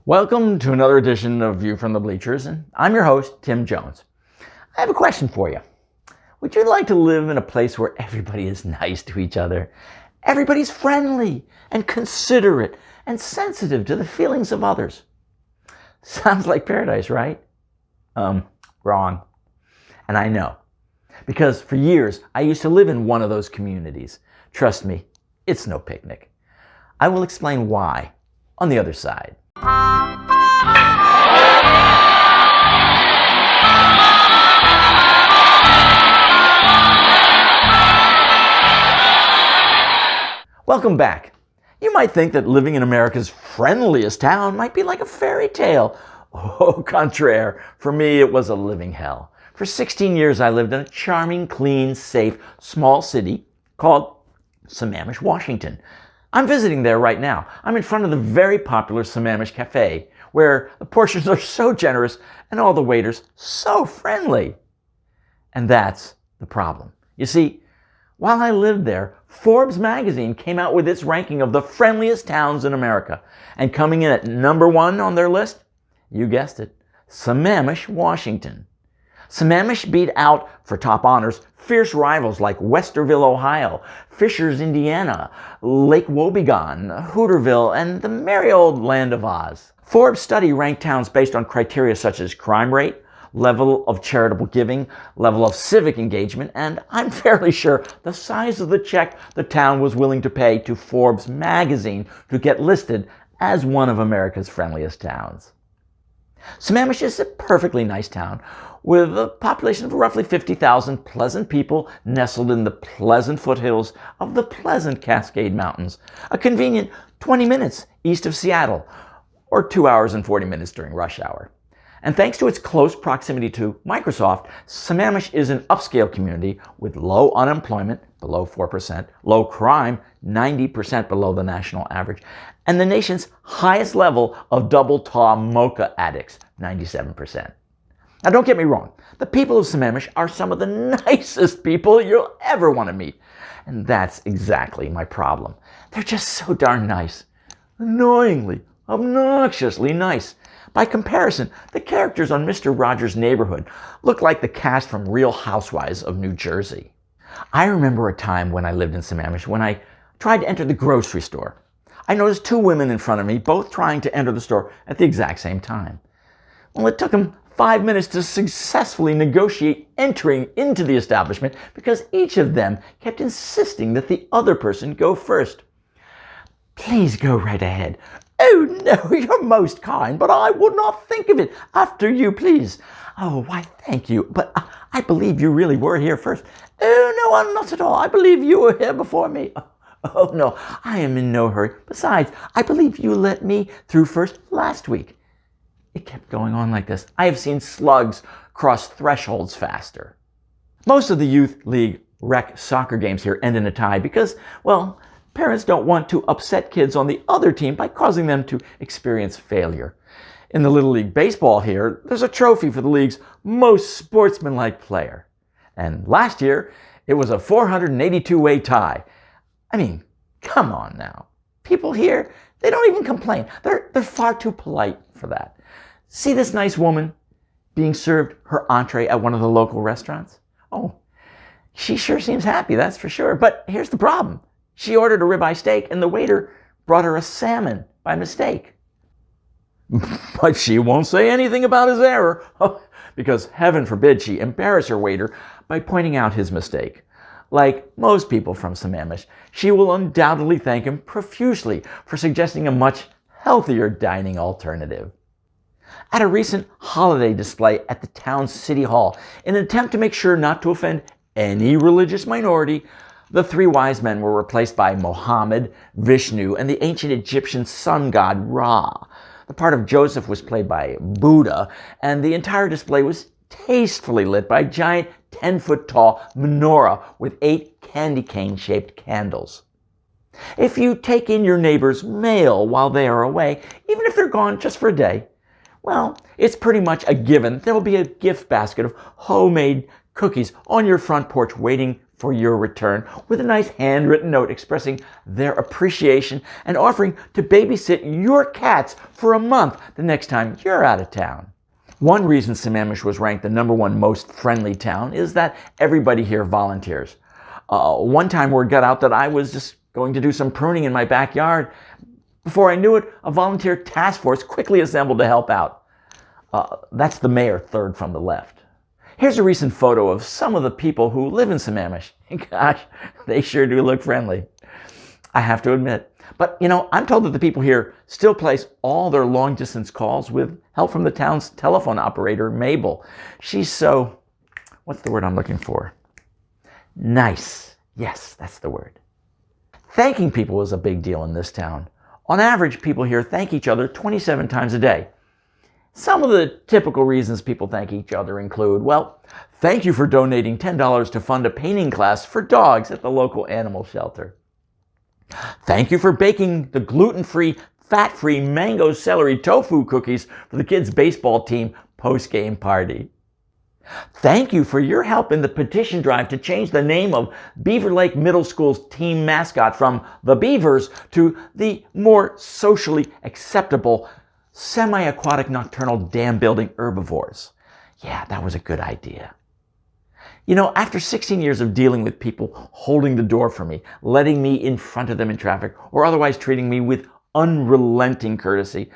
Welcome to another edition of View from the Bleachers, and I'm your host, Tim Jones. I have a question for you. Would you like to live in a place where everybody is nice to each other? Everybody's friendly and considerate and sensitive to the feelings of others. Sounds like paradise, right? Wrong. And I know. Because for years, I used to live in one of those communities. Trust me, it's no picnic. I will explain why on the other side. Welcome back. You might think that living in America's friendliest town might be like a fairy tale. Au contraire, for me it was a living hell. For 16 years I lived in a charming, clean, safe, small city called Sammamish, Washington. I'm visiting there right now. I'm in front of the very popular Sammamish Cafe, where the portions are so generous and all the waiters so friendly. And that's the problem. You see, while I lived there, Forbes Magazine came out with its ranking of the friendliest towns in America. And coming in at number 1 on their list, you guessed it, Sammamish, Washington. Sammamish beat out, for top honors, fierce rivals like Westerville, Ohio, Fishers, Indiana, Lake Wobegon, Hooterville, and the merry old land of Oz. Forbes' study ranked towns based on criteria such as crime rate, level of charitable giving, level of civic engagement, and I'm fairly sure the size of the check the town was willing to pay to Forbes Magazine to get listed as one of America's friendliest towns. Sammamish is a perfectly nice town with a population of roughly 50,000 pleasant people nestled in the pleasant foothills of the pleasant Cascade Mountains, a convenient 20 minutes east of Seattle, or 2 hours and 40 minutes during rush hour. And thanks to its close proximity to Microsoft, Sammamish is an upscale community with low unemployment, below 4%, low crime, 90% below the national average, and the nation's highest level of double tall mocha addicts, 97%. Now don't get me wrong, the people of Sammamish are some of the nicest people you'll ever want to meet. And that's exactly my problem. They're just so darn nice. Annoyingly, obnoxiously nice. By comparison, the characters on Mr. Rogers' Neighborhood look like the cast from Real Housewives of New Jersey. I remember a time when I lived in Sammamish when I tried to enter the grocery store. I noticed 2 women in front of me, both trying to enter the store at the exact same time. Well, it took them 5 minutes to successfully negotiate entering into the establishment because each of them kept insisting that the other person go first. Please go right ahead. Oh, no, you're most kind, but I would not think of it. After you, please. Oh, why, thank you, but I believe you really were here first. Oh, no, I'm not at all. I believe you were here before me. Oh, no, I am in no hurry. Besides, I believe you let me through first last week. It kept going on like this. I have seen slugs cross thresholds faster. Most of the youth league rec soccer games here end in a tie because, well, parents don't want to upset kids on the other team by causing them to experience failure. In the Little League baseball here, there's a trophy for the league's most sportsmanlike player. And last year, it was a 482-way tie. I mean, come on now. People here, they don't even complain. They're far too polite for that. See this nice woman being served her entree at one of the local restaurants? Oh, she sure seems happy, that's for sure. But here's the problem. She ordered a ribeye steak and the waiter brought her a salmon by mistake. But she won't say anything about his error, because heaven forbid she embarrass her waiter by pointing out his mistake. Like most people from Sammamish, she will undoubtedly thank him profusely for suggesting a much healthier dining alternative. At a recent holiday display at the town's city hall, in an attempt to make sure not to offend any religious minority, the 3 wise men were replaced by Mohammed, Vishnu, and the ancient Egyptian sun god Ra. The part of Joseph was played by Buddha, and the entire display was tastefully lit by a giant 10-foot-tall menorah with 8 candy cane-shaped candles. If you take in your neighbor's mail while they are away, even if they're gone just for a day, well, it's pretty much a given there will be a gift basket of homemade cookies on your front porch waiting for your return with a nice handwritten note expressing their appreciation and offering to babysit your cats for a month the next time you're out of town. One reason Sammamish was ranked the #1 most friendly town is that everybody here volunteers. One time word got out that I was just going to do some pruning in my backyard. Before I knew it, a volunteer task force quickly assembled to help out. That's the mayor, third from the left. Here's a recent photo of some of the people who live in Sammamish. Gosh, they sure do look friendly, I have to admit. But, I'm told that the people here still place all their long-distance calls with help from the town's telephone operator, Mabel. She's so, what's the word I'm looking for? Nice. Yes, that's the word. Thanking people is a big deal in this town. On average, people here thank each other 27 times a day. Some of the typical reasons people thank each other include, well, thank you for donating $10 to fund a painting class for dogs at the local animal shelter. Thank you for baking the gluten-free, fat-free mango celery tofu cookies for the kids' baseball team post-game party. Thank you for your help in the petition drive to change the name of Beaver Lake Middle School's team mascot from the Beavers to the more socially acceptable semi-aquatic nocturnal dam-building herbivores. Yeah, that was a good idea. After 16 years of dealing with people holding the door for me, letting me in front of them in traffic, or otherwise treating me with unrelenting courtesy,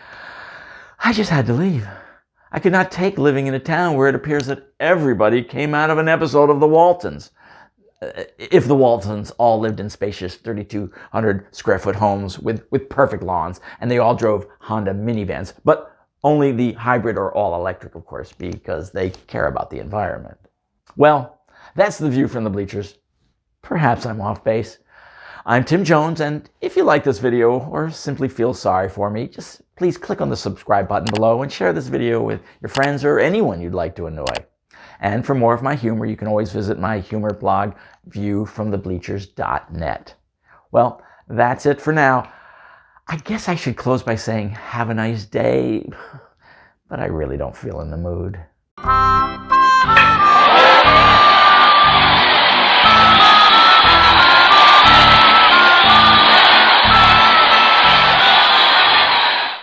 I just had to leave. I could not take living in a town where it appears that everybody came out of an episode of The Waltons. If the Waltons all lived in spacious 3,200 square foot homes with perfect lawns, and they all drove Honda minivans, but only the hybrid or all electric, of course, because they care about the environment. Well, that's the view from the bleachers. Perhaps I'm off base. I'm Tim Jones, and if you like this video or simply feel sorry for me, just please click on the subscribe button below and share this video with your friends or anyone you'd like to annoy. And for more of my humor, you can always visit my humor blog, viewfromthebleachers.net. Well, that's it for now. I guess I should close by saying have a nice day, but I really don't feel in the mood.